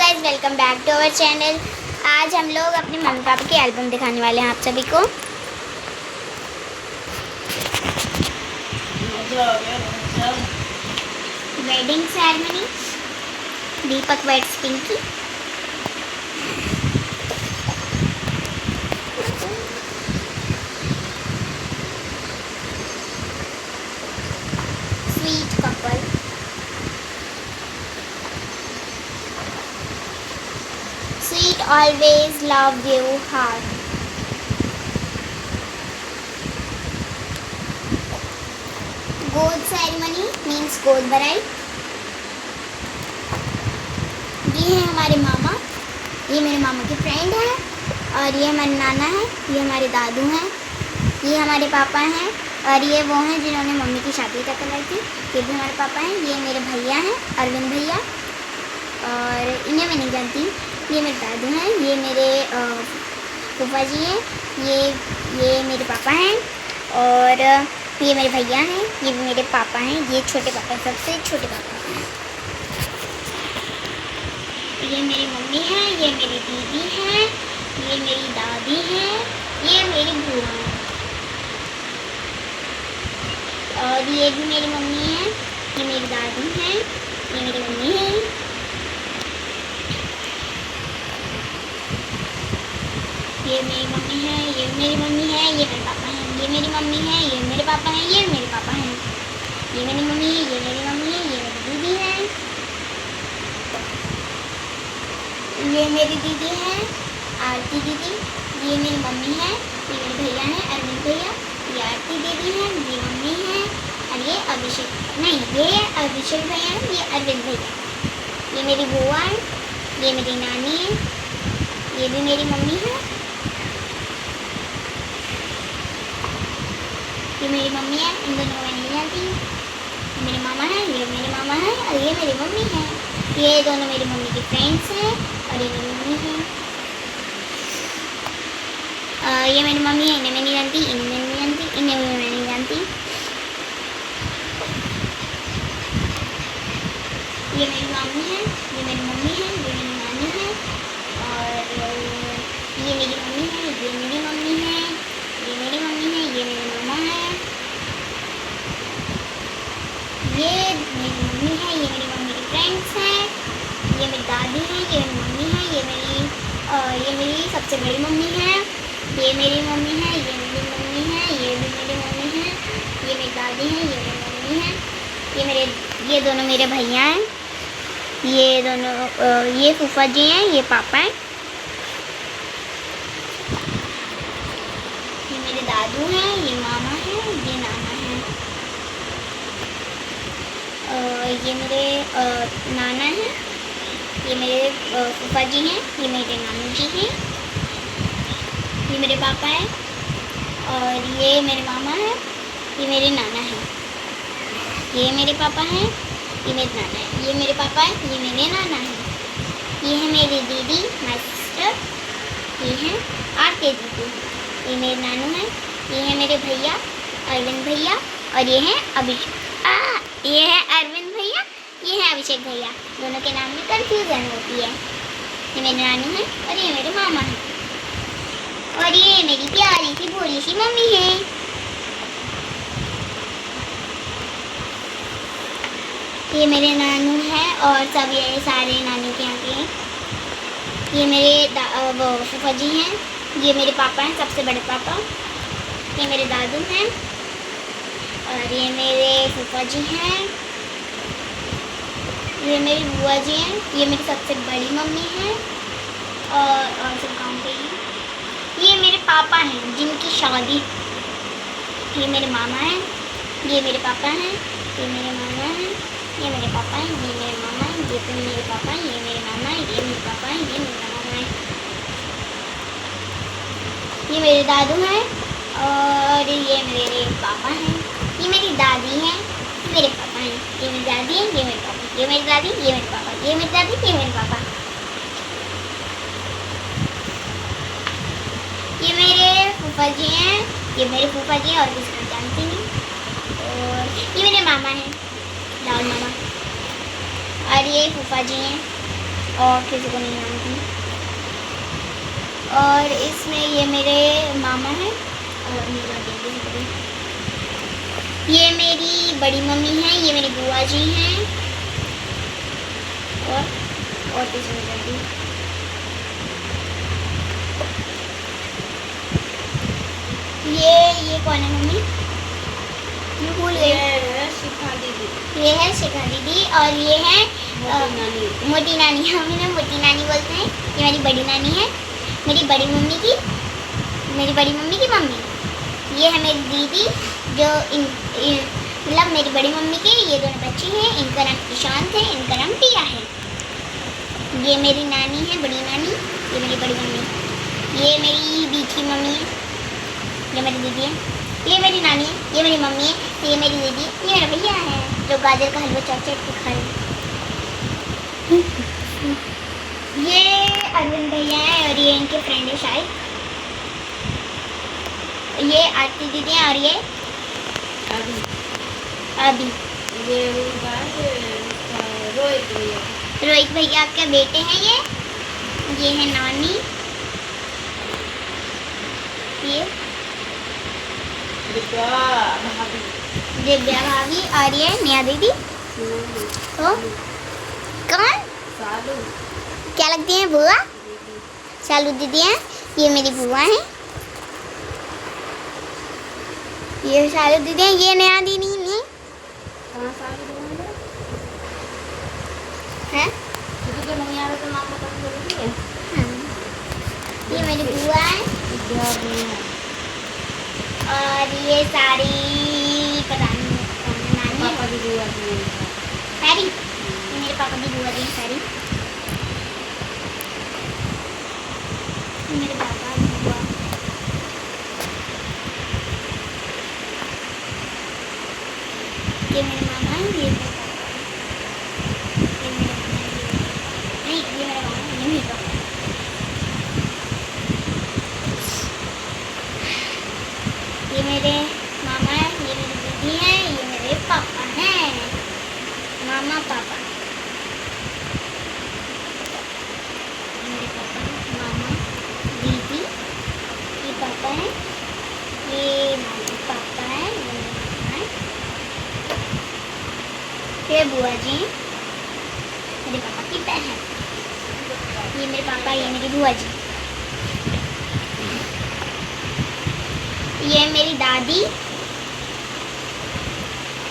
Guys, welcome back to our channel. आज हम लोग अपने मम्मी पापा की एल्बम दिखाने वाले हैं आप सभी को। Wedding ceremony, Deepak weds Pinky. Sweet couple, sweet always love you heart. गोद सेरेमनी मीन्स गोद भराई। ये है हमारे मामा, ये मेरे मामा के फ्रेंड हैं, और ये हमारे नाना है, ये हमारे दादू हैं, ये हमारे पापा हैं, और ये वो हैं जिन्होंने मम्मी की शादी तक कराई थी। ये भी हमारे पापा हैं। ये मेरे भैया हैं, अरविंद भैया, और इन्हें मैं नहीं जानती। ये मेरे दादू हैं, ये मेरे फूफा जी हैं, ये मेरे पापा हैं, और ये मेरे भैया हैं, ये भी मेरे पापा हैं। ये छोटे पापा, सबसे छोटे पापा हैं। ये मेरी मम्मी है, ये मेरी दीदी है, ये मेरी दादी है, ये मेरी बुआ है, और ये भी मेरी मम्मी है, ये मेरी दादी है, ये मेरी मम्मी है। ये मेरी मम्मी है, ये मेरी मम्मी है, ये मेरे पापा हैं। ये मेरी मम्मी है, ये मेरे पापा हैं, ये मेरे पापा हैं। ये मेरी मम्मी है, ये मेरी मम्मी है, ये मेरी दीदी है। ये मेरी दीदी है, आरती दीदी। ये मेरी मम्मी है, ये मेरे भैया हैं, अरविंद भैया। ये आरती दीदी है, ये मम्मी है, और ये अभिषेक नहीं, ये अभिषेक भैया है, ये अरविंद भैया। ये मेरी बुआ है, ये मेरी नानी है, ये भी मेरी मम्मी है। ये मेरी मम्मी है, इन दोनों को मैं नहीं जानती। ये मेरे मामा है, ये मेरे मामा है, और ये मेरी मम्मी है। ये दोनों मेरी मम्मी के फ्रेंड्स हैं, और ये मेरी मम्मी है। ये मेरी मम्मी है, इन्हें मैं नहीं जानती, इन्हें मैं नहीं जानती, इन्हें भी मैं नहीं जानती। ये मेरी मामी है, ये मेरी मम्मी है, ये मेरी नानी है, और ये मेरी मम्मी है, ये मेरी मम्मी है, ये मेरी मम्मी है, ये मेरे मामा है। ये मेरी मम्मी है, ये मेरी मम्मी के फ्रेंड्स हैं, ये मेरी दादी है, ये मेरी मम्मी है, ये मेरी सबसे बड़ी मम्मी है। ये मेरी मम्मी है, ये मेरी मम्मी है, ये भी मेरी मम्मी है, ये मेरी दादी है, ये मेरी मम्मी है। ये दोनों मेरे भैया हैं, ये दोनों ये फूफा जी हैं, ये पापा हैं। ये मेरे दादू हैं, ये मामा है, ये नाना है। ये मेरे नाना हैं, ये मेरे फूफा जी हैं, ये मेरे नानू जी हैं। ये मेरे पापा हैं, और ये मेरे मामा हैं, ये मेरे नाना हैं। ये मेरे पापा हैं, ये मेरे नाना है। ये मेरे पापा हैं, ये मेरे नाना हैं। ये है मेरी दीदी, माय सिस्टर। ये है आरती दीदी। ये मेरे नानू हैं। ये है मेरे भैया, अरविंद भैया, और ये है ये है अरविंद भैया, ये है अभिषेक भैया। दोनों के नाम में कंफ्यूजन होती है। ये मेरे नानू हैं, और ये मेरे मामा हैं, और ये मेरी प्यारी सी भोली सी मम्मी है। ये मेरे नानू हैं, और सब ये सारे नानी के यहाँ के हैं। ये मेरे वो फूफा जी हैं, ये मेरे पापा हैं, सबसे बड़े पापा। ये मेरे दादू हैं, और ये मेरे फूफा जी हैं, ये मेरी बुआ जी हैं, ये मेरी सबसे बड़ी मम्मी है, और सब काम पे हैं। ये मेरे पापा हैं जिनकी शादी। ये मेरे मामा हैं, ये मेरे पापा हैं, ये मेरे मामा हैं, ये मेरे पापा हैं, ये मेरे मामा हैं, ये भी मेरे पापा हैं, ये मेरे मामा हैं, ये मेरे पापा हैं, ये मेरे मामा हैं। ये मेरे दादू हैं, और ये मेरे पापा हैं। ये मेरी दादी हैं, ये मेरे पापा हैं। ये मेरी दादी है, ये मेरे पापा, ये मेरी दादी, ये मेरे पापा, ये मेरी दादी, ये मेरे पापा। ये मेरे फूफा जी हैं, ये मेरे फूफा जी हैं, और किसी को जानती नहीं। और ये मेरे मामा हैं, राहुल मामा, और ये फूफा जी हैं, और किसी को नहीं जानती। और इसमें ये मेरे मामा हैं और ये मेरी बड़ी मम्मी है, ये मेरी बुआ जी हैं और किसी को जानती। ये कौन है मम्मी? ये भूल गई। ये है शिखा दीदी और ये है मोटी नानी। हम इन्हें मोटी नानी बोलते हैं। ये मेरी बड़ी नानी है, मेरी बड़ी मम्मी की मम्मी। ये है मेरी दीदी जो मतलब मेरी बड़ी मम्मी के ये दोनों बच्चे हैं। इनका नाम ईशांत है, इनका नाम टिया है। ये मेरी नानी है, बड़ी नानी। ये मेरी बड़ी मम्मी। ये मेरी बीच की मम्मी है, ये मेरी दीदी है। ये मेरी नानी है, ये मेरी मम्मी है, ये मेरी दीदी, ये मेरा भैया है जो गाजर का हलवा चाट के खा रहे हैं। ये अरविंद भैया है और ये इनके फ्रेंड है शायद। ये आरती दीदी है और ये अभी ये रोहित भैया आपके बेटे हैं। ये है नानी, ये दिव्या भाभी और ये नेहा दीदी। तो कौन? क्या लगती हैं? बुआ शालू दीदी हैं। ये मेरी बुआ हैं, ये शालू दीदी हैं। ये नेहा दीदी नहीं है। ये मेरी बुआ है और ये सारी पता नहीं नानी पापा की बुआ सारी। मेरे पापा की बुआ थी सारी। मेरे पापा की बुआ। ये मेरे मामा हैं, ये मेरे पापा, ये मेरे मामा नहीं, ये मेरे पापा। ये मेरे मामा है, ये मेरी दीदी है, ये मेरे पापा हैं। मामा पापा, मेरे पापा, मामा, दीदी, ये पापा है, ये मामा पापा है, ये मेरे मामा है, ये बुआ जी, मेरे पापा की बहन। ये मेरे पापा, ये मेरी बुआ जी। ये मेरी दादी,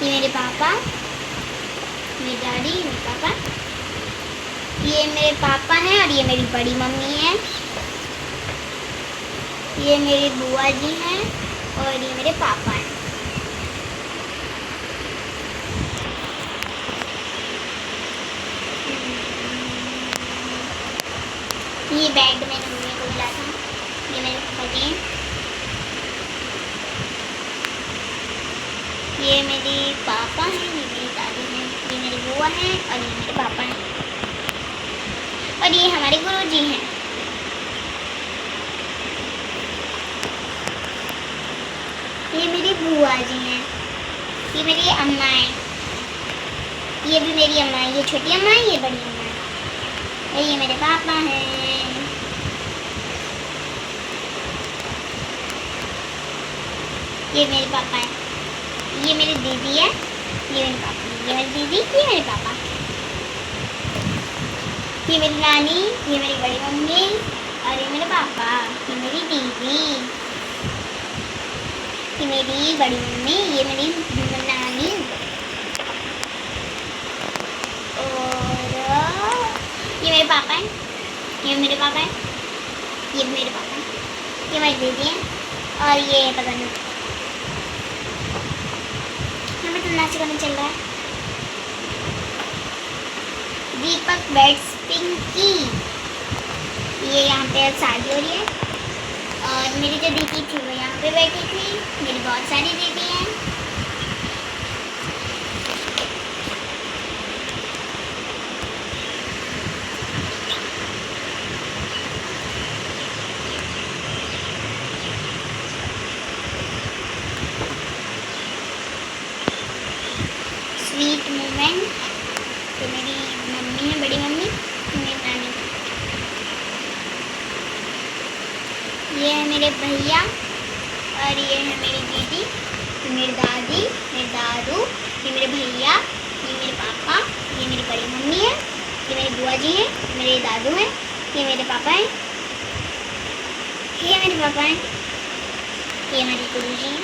ये मेरे पापा, मेरी दादी, मेरे पापा। ये मेरे पापा हैं और ये मेरी बड़ी मम्मी है। ये मेरी बुआ जी हैं और ये मेरे पापा हैं। ये बेड मैंने मम्मी को मिला था। ये मेरे पापा जी हैं। ये मेरी पापा हैं, ये मेरी दादी हैं, ये मेरी बुआ हैं और ये मेरे पापा हैं और ये हमारे गुरुजी हैं। ये मेरी बुआ जी हैं, ये मेरी अम्मा है, ये भी मेरी अम्मा है, ये छोटी अम्मा है, ये बड़ी अम्मा है और ये मेरे पापा हैं। ये मेरे पापा हैं। ये मेरी दीदी है, ये मेरे पापा, ये मेरी दीदी, ये मेरे पापा। ये मेरी नानी, ये मेरी बड़ी मम्मी और ये मेरे पापा। ये मेरी दीदी, ये मेरी बड़ी मम्मी, ये मेरी नानी और ये मेरे पापा हैं। ये मेरे पापा हैं, ये मेरे पापा हैं, ये मेरी दीदी है और ये पता नहीं हमें तो नाच गाना चल रहा है। दीपक बेड्स पिंकी, ये यहाँ पे शादी हो रही है और मेरी जो दीदी थी वो यहाँ पे बैठी थी। मेरी बहुत सारी दीदी हैं। Sweet moment. तो मेरी मम्मी है, बड़ी मम्मी, मेरी नानी मेरे भैया, और ये है मेरी दीदी, ये मेरी दादी, मेरे दादू, ये मेरे भैया, ये मेरे पापा, ये मेरी बड़ी मम्मी है, ये मेरी बुआ जी हैं, मेरे दादू हैं, ये मेरे पापा हैं, ये मेरे पापा हैं, ये मेरी गुरु जी हैं,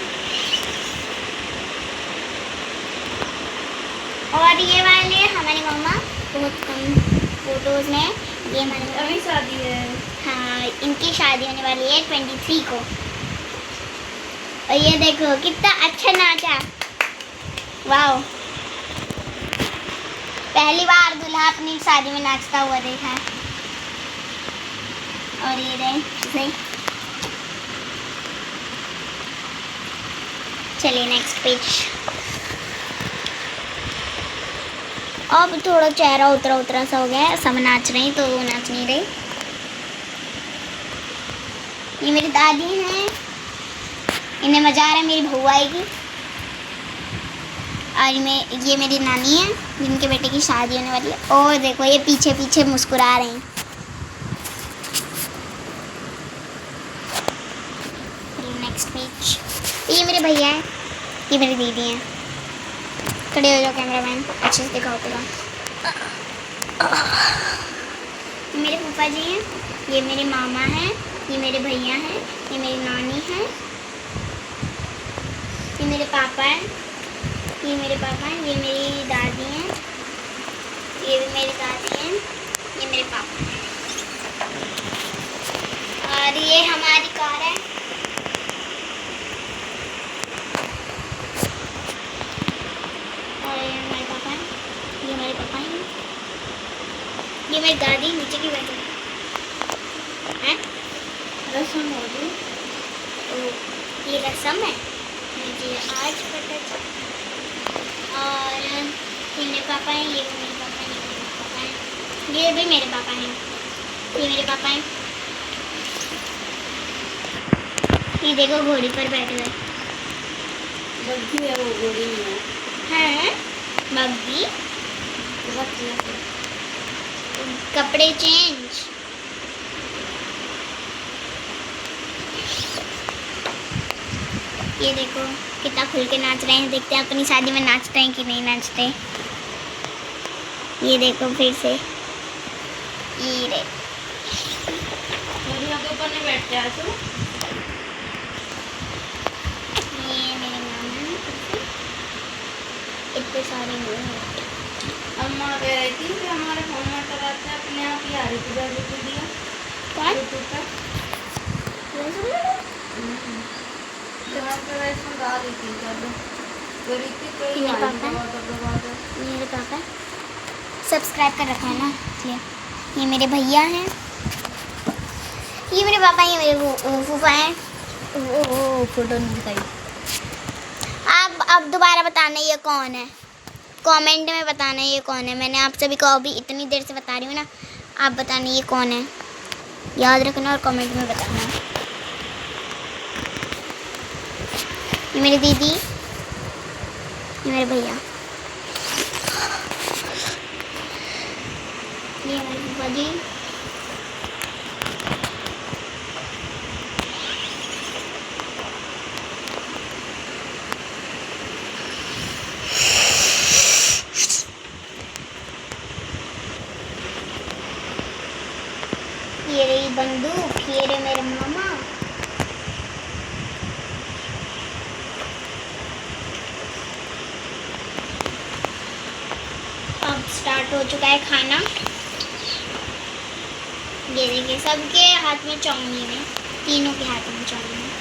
और ये वाले हमारी मम्मा बहुत कम फोटोज में। ये हमारी अभी शादी है। हाँ, इनकी शादी होने वाली है 23 को। और ये देखो कितना अच्छा नाचा, वाह, पहली बार दूल्हा अपनी शादी में नाचता हुआ देखा है। और ये रहे, चलिए नेक्स्ट पेज। अब थोड़ा चेहरा उतरा उतरा सा हो गया है, सब नाच रहे हैं तो वो नाच नहीं रही। ये मेरी दादी हैं, इन्हें मजा आ रहा है, मेरी बहू आएगी। और ये मेरी नानी है जिनके बेटे की शादी होने वाली है। और देखो ये पीछे पीछे मुस्कुरा रहे हैं। Next page. ये मेरे भैया हैं, ये मेरी दीदी हैं। खड़े हो जाओ कैमरामैन, अच्छे से दिखाओ पूरा। मेरे फूफा जी हैं, ये मेरे मामा हैं, ये मेरे भैया हैं, ये मेरी नानी है, ये मेरे पापा हैं, ये मेरे पापा हैं, ये मेरी दादी हैं, ये भी मेरी दादी हैं, ये मेरे पापा हैं। और ये हमारी कार है। और ये हमारे पापा हैं, ये हमारे पापा हैं, ये मेरी दादी नीचे की बैठी है। रसम हो गई। तो ये रसम है मुझे आज पता चला। और ये मेरे पापा हैं, ये भी मेरे पापा हैं, ये मेरे पापा हैं, ये भी मेरे पापा हैं, ये मेरे पापा हैं। ये देखो घोड़ी पर बैठे हुए बग्घी है, वो घोड़ी नहीं है। हैं, बग्घी। बग्घी। कपड़े चेंज। ये देखो कितना खुल के नाच रहे हैं। देखते हैं अपनी शादी में नाचते हैं कि नहीं नाचते। ये देखो फिर से ये रे, घोड़ियों के ऊपर नहीं बैठते हैं तो। ये मेरे मामा हैं, इतने सारे लोग। अम्मा कह रही थी कि हमारे फोन में कराते हैं अपने आप ही आ रही थी जब तो दिया कौन? यूट्यूब पर जहाँ पर इसमें डाल रही थी जब गरी थी कोई मेरे पापा मेरे पापा सब्सक्राइब कर रखा है ना इसलिए। ये मेरे भैया हैं, ये मेरे पापा, ये मेरे फूफा हैं। ओ फोटो नहीं दिखाई। आप अब दोबारा बताना ये कौन है, कमेंट में बताना ये कौन है। मैंने आप सभी को अभी इतनी देर से बता रही हूँ ना, आप बताना ये कौन है, याद रखना और कमेंट में बताना। ये मेरी दीदी, ये मेरे भैया, ये मेरे फूफा जी, ये रही बंदूक, ये रहे मेरे मामा। अब स्टार्ट हो चुका है खाना। ये देखिए सबके हाथ में चाउमीन है, तीनों के हाथ में चाउमीन है।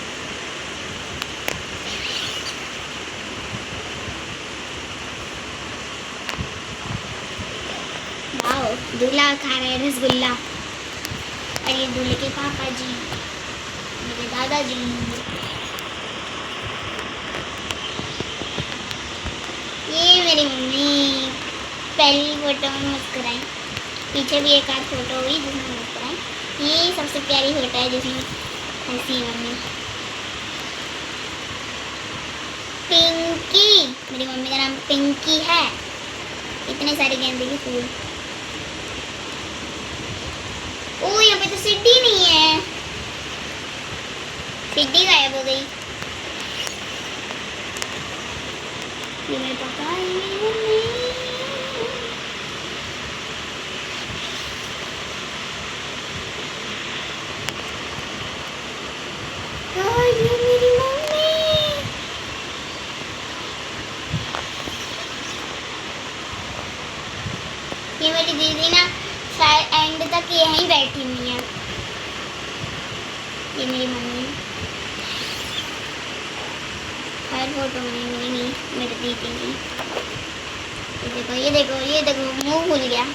वाओ, दूल्हा खा रहे हैं रसगुल्ला। और ये दूल्हे के पापा जी, मेरे दादाजी, ये मेरी मम्मी पहली फोटो में मुस्कुराई। पीछे भी एक आध फोटो हुई जिसमें मुस्कुराई। ये सबसे प्यारी फोटो है जिसमें हंसी मम्मी। पिंकी, मेरी मम्मी का नाम पिंकी है। इतने सारे गेंदे के फूल। ओ यहाँ पे तो सीढ़ी नहीं है। सीढ़ी गायब हो गई। ये मेरे पापा है, मेरी मम्मी। और ये मेरी मम्मी। ये मेरी दीदी ना शायद एंड तक यहीं बैठी हुई है। ये मेरी मम्मी। हर फोटो में नहीं, मेरी दीदी की। ये देखो, ये देखो, ये देखो, मुंह खुल गया।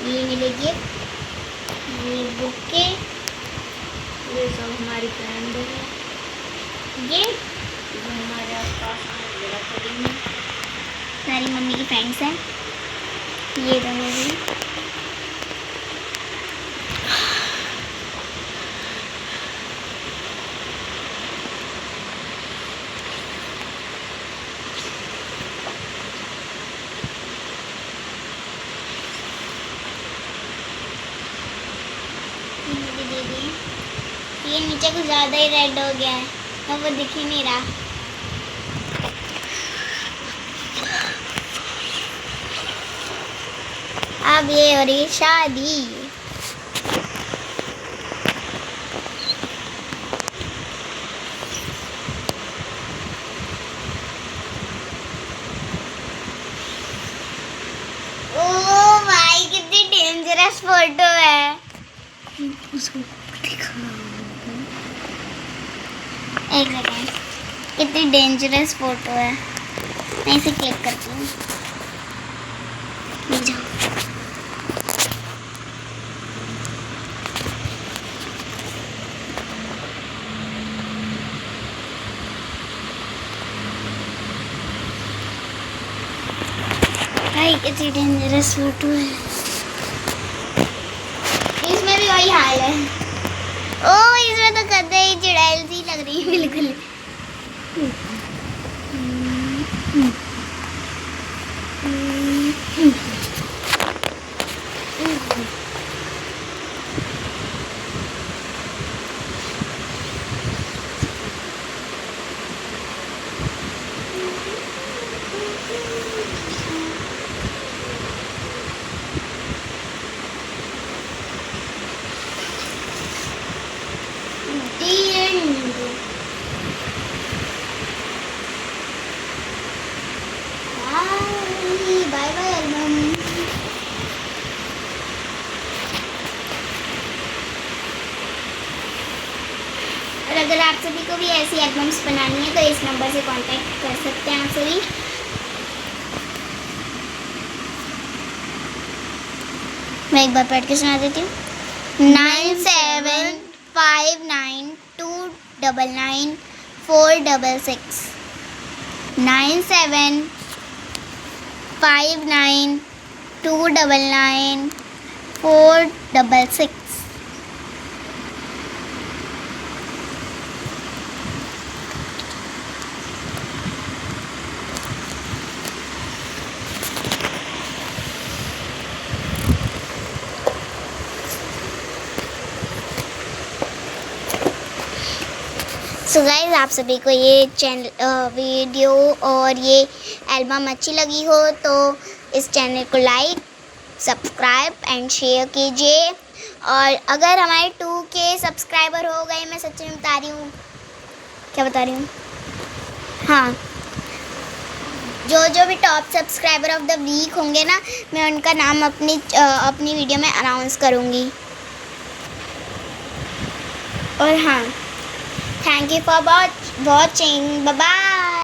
ये मिलेगी, ये बुके, ये सब हमारी फ्रेंड है, ये जो हमारे आसपास जगह खड़ी है। सारी मम्मी की फ्रेंड्स हैं। ये दोनों भी। ये मेरी दीदी। ये नीचे कुछ ज़्यादा ही रेड हो गया है, अब वो दिख ही नहीं रहा। अब ये हो रही शादी। ओ भाई, कितनी डेंजरस फोटो है। उसको दिखा। एक सेकेंड, कितनी डेंजरस फोटो है। मैं इसे क्लिक करती हूँ। ले जाओ। भाई कितनी डेंजरस फोटो है। इसमें भी वही हाल है। ओ इसमें तो कतई चुड़ैल सी लग रही है बिल्कुल। Bye bye album. और अगर आप सभी को भी ऐसी एल्बम्स बनानी है तो इस नंबर से कांटेक्ट कर सकते हैं आप सभी। मैं एक बार पढ़ के सुना देती हूँ। 9759299466 9759299466। सो गाइस, आप सभी को ये चैनल वीडियो और ये एल्बम अच्छी लगी हो तो इस चैनल को लाइक, सब्सक्राइब एंड शेयर कीजिए। और अगर हमारे 2K सब्सक्राइबर हो गए, मैं सच में बता रही हूँ, क्या बता रही हूँ, हाँ, जो भी top subscriber of the week होंगे ना, मैं उनका नाम अपनी वीडियो में अनाउंस करूँगी। और हाँ, thank you for watching, bye bye.